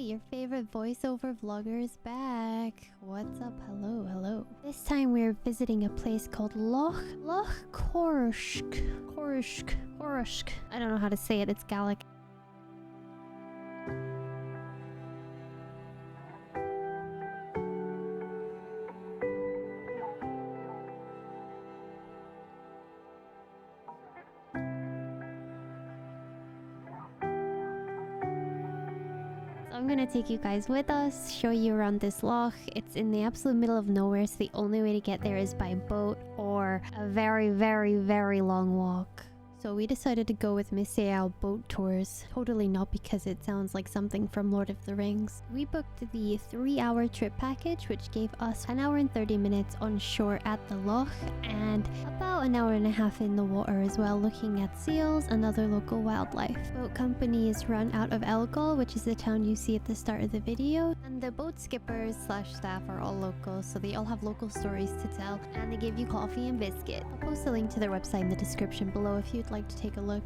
your favorite voiceover vlogger is back. What's up? Hello, hello. This time we're visiting a place called Loch Coruisk. I don't know how to say it. It's Gaelic. I'm gonna take you guys with us, show you around this loch. It's in the absolute middle of nowhere, so the only way to get there is by boat or a very, very, very long walk. So we decided to go with Miss Al boat tours. Totally not because it sounds like something from Lord of the Rings. We booked the 3-hour trip package, which gave us 1 hour and 30 minutes on shore at the loch and about 1.5 hours in the water as well, looking at seals and other local wildlife. Boat company is run out of Elgol, which is the town you see at the start of the video, and the boat skippers / staff are all local, so they all have local stories to tell, and they give you coffee and biscuit. I'll post a link to their website in the description below if you'd like to take a look.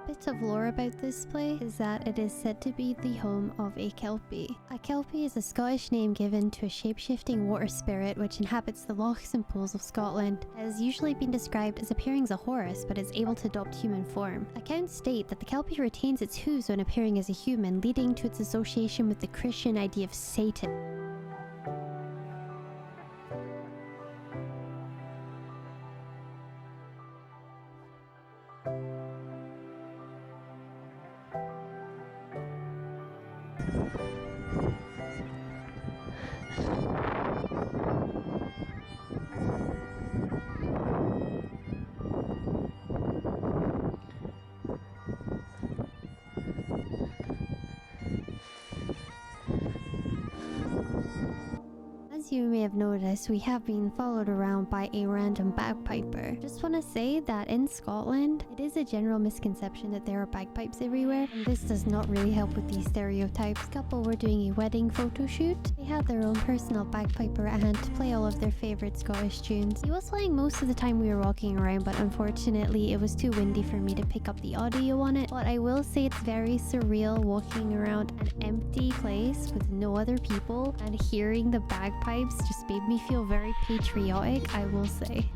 Bit of lore about this place is that it is said to be the home of a kelpie. A kelpie is a Scottish name given to a shape-shifting water spirit which inhabits the lochs and pools of Scotland. It has usually been described as appearing as a horse, but is able to adopt human form. Accounts state that the kelpie retains its hooves when appearing as a human, leading to its association with the Christian idea of Satan. As you may have noticed, we have been followed around by a random bagpiper. Just want to say that in Scotland, it is a general misconception that there are bagpipes everywhere, and this does not really help with these stereotypes. The couple were doing a wedding photo shoot. They had their own personal bagpiper at hand to play all of their favorite Scottish tunes. He was playing most of the time we were walking around, but unfortunately it was too windy for me to pick up the audio on it. But I will say it's very surreal walking around an empty place with no other people, and hearing the bagpipes just made me feel very patriotic, I will say.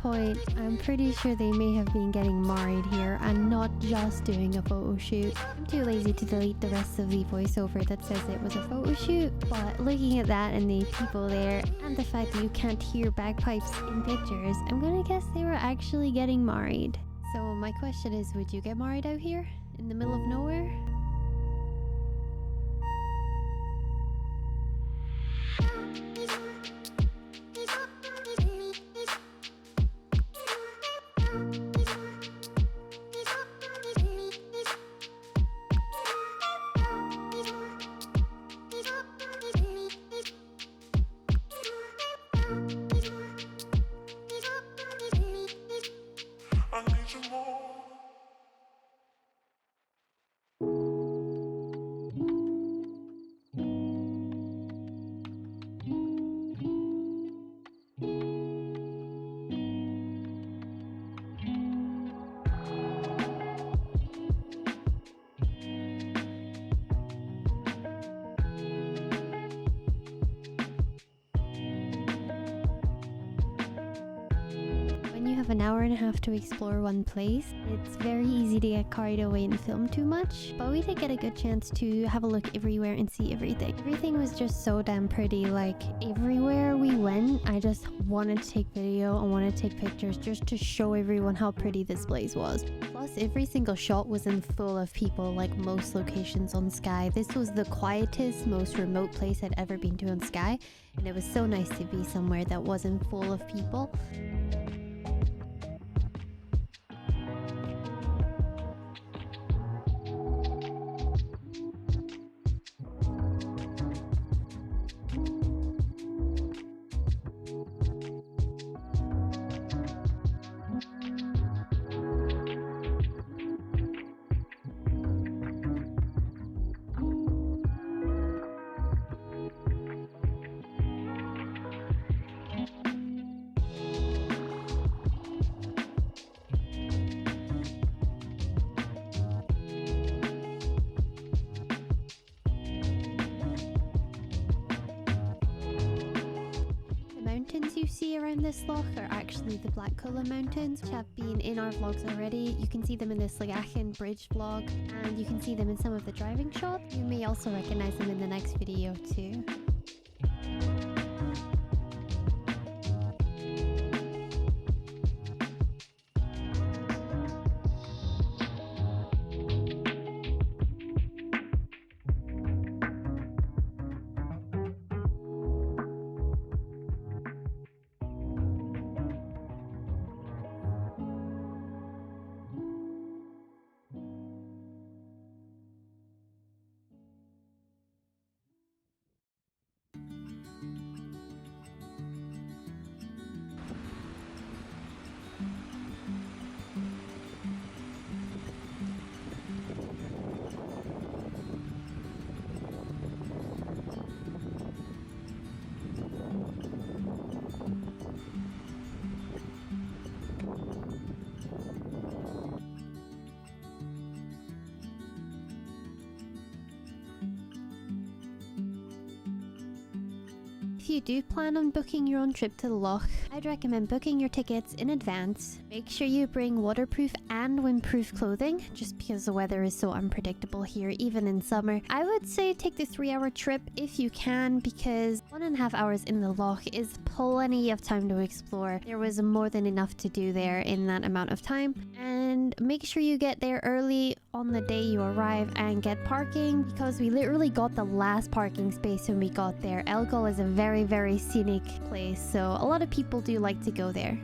point, I'm pretty sure they may have been getting married here and not just doing a photo shoot. I'm too lazy to delete the rest of the voiceover that says it was a photo shoot, but looking at that and the people there and the fact that you can't hear bagpipes in pictures, I'm gonna guess they were actually getting married. So my question is, would you get married out here in the middle of nowhere? When you have an hour and a half to explore one place, it's very easy to get carried away and film too much, but we did get a good chance to have a look everywhere and see everything. Everything was just so damn pretty. Like, everywhere we went, I just wanted to take video and wanted to take pictures just to show everyone how pretty this place was. Plus, every single shot wasn't full of people like most locations on Skye. This was the quietest, most remote place I'd ever been to on Skye, and it was so nice to be somewhere that wasn't full of people. Mountains you see around this loch are actually the Black Cuillin mountains, which have been in our vlogs already. You can see them in this Slagachen bridge vlog, and you can see them in some of the driving shots. You may also recognize them in the next video too. If you do plan on booking your own trip to the loch, I'd recommend booking your tickets in advance. Make sure you bring waterproof and windproof clothing, just because the weather is so unpredictable here, even in summer. I would say take the 3-hour trip if you can, because 1.5 hours in the loch is plenty of time to explore. There was more than enough to do there in that amount of time. And make sure you get there early on the day you arrive and get parking, because we literally got the last parking space when we got there. Elgol is a very, very scenic place, so a lot of people do like to go there.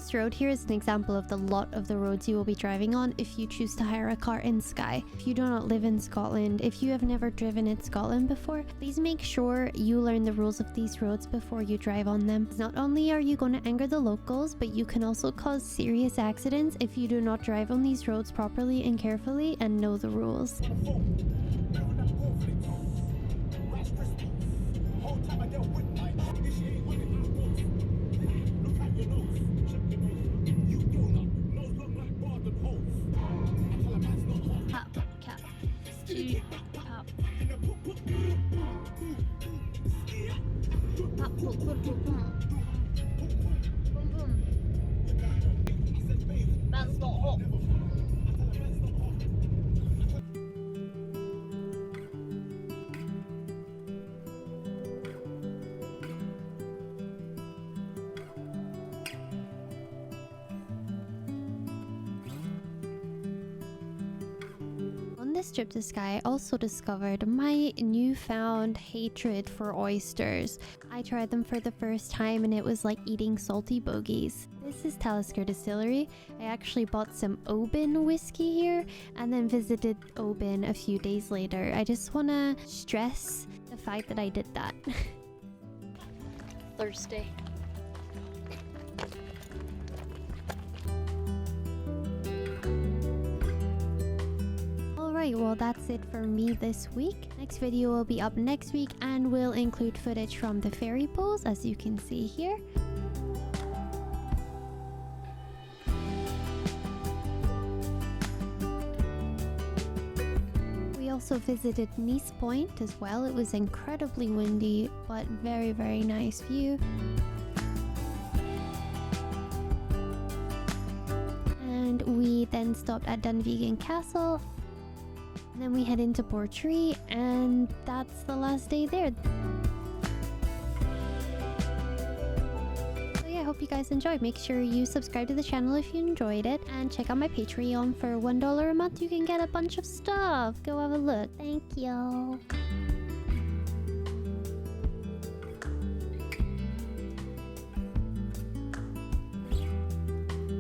This road here is an example of the lot of the roads you will be driving on if you choose to hire a car in Skye. If you do not live in Scotland, if you have never driven in Scotland before, please make sure you learn the rules of these roads before you drive on them. Not only are you going to anger the locals, but you can also cause serious accidents if you do not drive on these roads properly and carefully and know the rules. That's not hot. On this trip to Skye, I also discovered my newfound hatred for oysters. I tried them for the first time and it was like eating salty bogies. This is Talisker Distillery. I actually bought some Oban whiskey here and then visited Oban a few days later. I just want to stress the fact that I did that. Thirsty. Alright, well that's it for me this week. Next video will be up next week and will include footage from the ferry pools, as you can see here. We also visited Nice Point as well. It was incredibly windy, but very, very nice view. And we then stopped at Dunvegan Castle. And then we head into Portree, and that's the last day there. So yeah, I hope you guys enjoyed. Make sure you subscribe to the channel if you enjoyed it, and check out my Patreon. For $1 a month, you can get a bunch of stuff. Go have a look. Thank you.